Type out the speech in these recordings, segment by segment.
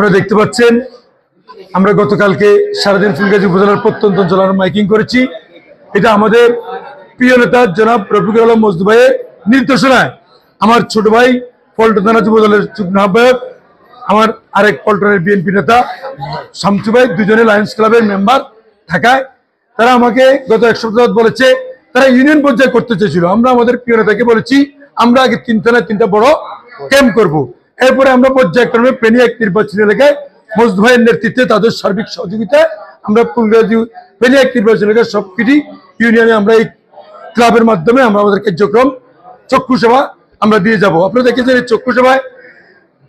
আপনারা দেখতে পাচ্ছেন আমরা গতকালকে সারাদিন ফুলগাজী উপজেলার প্রত্যন্ত অঞ্চলে মাইকিং করেছি। এটা আমাদের প্রিয় নেতা জনাব রফিকুল আলম মজদু ভাইয়ের নির্দেশনায় আমার ছোট ভাই পল্টন থানা যুব দলের যুগ্ম আহ্বায়ক, আমার আরেক পল্টনের বিএনপি নেতা শামসু ভাই, দুজনে লায়ন্স ক্লাবের মেম্বার থাকায় তারা আমাকে গত এক সপ্তাহ বলেছে তারা ইউনিয়ন পর্যায়ে করতে চেয়েছিল। আমরা আমাদের প্রিয় নেতাকে বলেছি আমরা আগে 3 থানায় 3টা বড় ক্যাম্প করব, এরপরে আমরা পর্যায়ক্রমে ফেনী এক নির্বাচনী এলাকায় মজদু ভাইয়ের নেতৃত্বে তাদের সার্বিক সহযোগিতায় আমরা ফুলগাজী ফেনী এক নির্বাচনী এলাকায় সবকিছু ইউনিয়নে আমরা এই ক্লাবের মাধ্যমে আমরা আমাদের কার্যক্রম চক্ষু সেবা আমরা দিয়ে যাব। আপনারা দেখেছেন এই চক্ষু সেবায়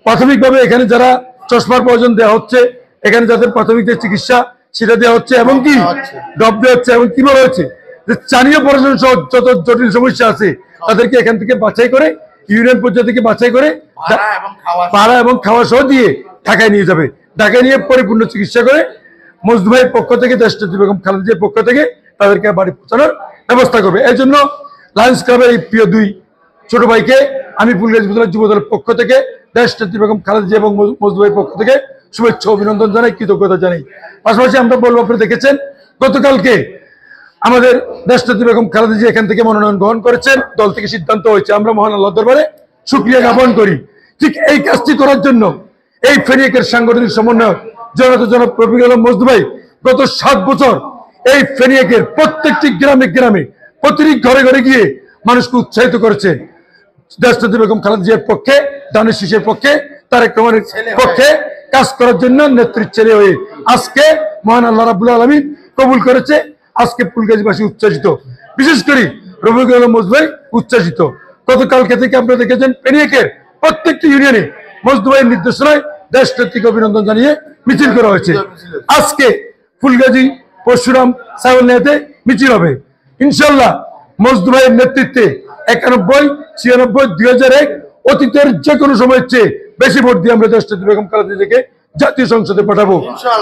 প্রাথমিকভাবে এখানে যারা চশমার প্রয়োজন দেওয়া হচ্ছে, এখানে যাদের প্রাথমিক চিকিৎসা সেটা দেওয়া হচ্ছে, এবং কি ডব দেওয়া হচ্ছে, এবং কি বলা হচ্ছে যে স্থানীয় প্রশাসন সহ যত জটিল সমস্যা আছে তাদেরকে এখান থেকে বাছাই করে ইউনিয়ন পর্যায় থেকে বাছাই করে ভাড়া এবং খাওয়া সহ দিয়ে ঢাকায় নিয়ে যাবে। ঢাকায় নিয়ে পরিপূর্ণ চিকিৎসা করে মজদু ভাইয়ের পক্ষ থেকে দেশনেত্রী বেগম খালেদা জিয়ার পক্ষ থেকে তাদেরকে বাড়ি পৌঁছানোর ব্যবস্থা করবে। এই জন্য লায়ন্স ক্লাবের এই প্রিয় দুই ছোট ভাইকে আমি ফুলগাজী উপজেলা যুব দলের পক্ষ থেকে দেশনেত্রী বেগম খালেদা জিয়া এবং মজদু ভাইয়ের পক্ষ থেকে শুভেচ্ছা অভিনন্দন জানাই, কৃতজ্ঞতা জানাই। পাশাপাশি আমরা বলবো, আপনারা দেখেছেন গতকালকে আমাদের দেশনেত্রী বেগম খালেদা জিয়া এখান থেকে মনোনয়ন গ্রহণ করেছেন, দল থেকে সিদ্ধান্ত হয়েছে, আমরা মহান আল্লাহর দরবারে শুকরিয়া জ্ঞাপন করি। ঠিক এই কাজটি করার জন্য এই ফেনী একের সাংগঠনিক সমন্বয়ক জনাব রফিকুল আলম মজদু ভাই গত 7 বছর এই ফেনী একের প্রত্যেকটি গ্রামে গ্রামে প্রতিটি ঘরে ঘরে গিয়ে মানুষকে উৎসাহিত করেছে দেশনেত্রী বেগম খালেদা জিয়ার পক্ষে, দানের শীষের পক্ষে, তারেক রহমানের পক্ষে কাজ করার জন্য নেত্রীর ছেলে হয়ে আজকে মহান আল্লাহ রাব্বুল আলামিন কবুল করেছে। আজকে ফুলগাজীবাসী উচ্ছ্বাসিত, বিশেষ করে রফিকুল আলম মজদু ভাই উচ্ছ্বাসিত। গতকালকে থেকে আপনারা দেখেছেন ফেনী একের প্রত্যেকটি ইউনিয়নে মজদু ভাইয়ের নির্দেশনায় দেশনেত্রীকে অভিনন্দন জানিয়ে মিছিল করা হয়েছে। আজকে ফুলগাজী পরশুরাম সাগরনিয়াতে মিছিল হবে ইনশাল্লাহ মজদু ভাইয়ের নেতৃত্বে 91, 96, 2001 অতীতের যে কোনো সময়ের চেয়ে বেশি ভোট দিয়ে আমরা দেশনেত্রী বেগম খালেদা জিয়াকে জাতীয় সংসদে পাঠাবো,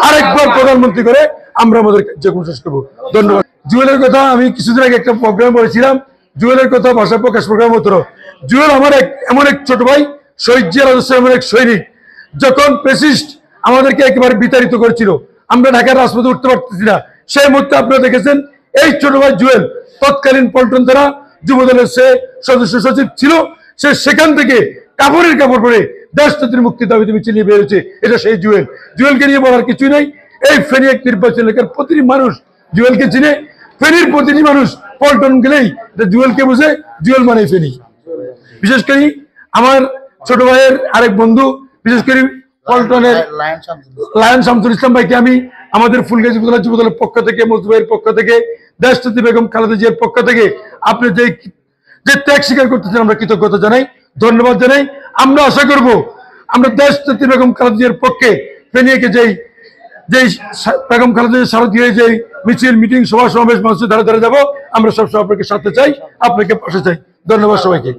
আরেকবার প্রধানমন্ত্রী করে আমরা আমাদের কার্যক্রম শেষ করবো। ধন্যবাদ। জুয়েলের কথা আমি কিছুদিন আগে একটা প্রোগ্রামে বলেছিলাম, জুয়েলের কথা ভাষা প্রকাশ প্রোগ্রাম হতো। জুয়েল আমার এমন এক ছোট ভাই, শহীদ জিয়া রাজস্ব এমন এক সৈনিক, যখন প্রেসিস্ট আমাদেরকে একেবারে বিতাড়িত করেছিল, আমরা ঢাকার রাজপথে উঠতে পারতেছি না, সেই মুহূর্তে আপনারা দেখেছেন এই ছোট ভাই জুয়েল তৎকালীন পল্টন থানা যুবদলের সে সদস্য সচিব ছিল, সে সেখান থেকে কাপড়ের কাপড় পরে দেশনেত্রীর মুক্তির দাবিতে মিছিল নিয়ে বেরোচ্ছে। এটা সেই জুয়েল। জুয়েলকে নিয়ে বলার কিছুই নাই। এই ফেনী এক নির্বাচন এলাকার প্রতিটি মানুষ জুয়েলকে চিনে, ফেনীর প্রতিটি মানুষ পল্টন গেলেই জুয়েলকে বুঝে, জুয়েল মানে ফেনী। বিশেষ করে আমার ছোট ভাইয়ের আরেক বন্ধু, বিশেষ করে পল্টনের লায়ন শামসুল ইসলাম ভাইকে আমি আমাদের ফুলগাজী উপজেলা যুব দলের পক্ষ থেকে, মজদু ভাইয়ের পক্ষ থেকে, দেশনেত্রী বেগম খালেদা জিয়ার পক্ষ থেকে আপনি যে ত্যাগ স্বীকার করতেছেন আমরা কৃতজ্ঞতা জানাই, ধন্যবাদ জানাই। আমরা আশা করব আমরা দেশনেত্রী বেগম খালেদা জিয়ার পক্ষে ফেনীকে যেই বেগম খালেদা জিয়ার শারদীয় যে মিছিল, মিটিং, সভা সমাবেশ মানুষের ধারে ধারে যাবো, আমরা সব আপনাকে সাথে চাই, আপনাকে পাশে চাই। ধন্যবাদ সবাইকে।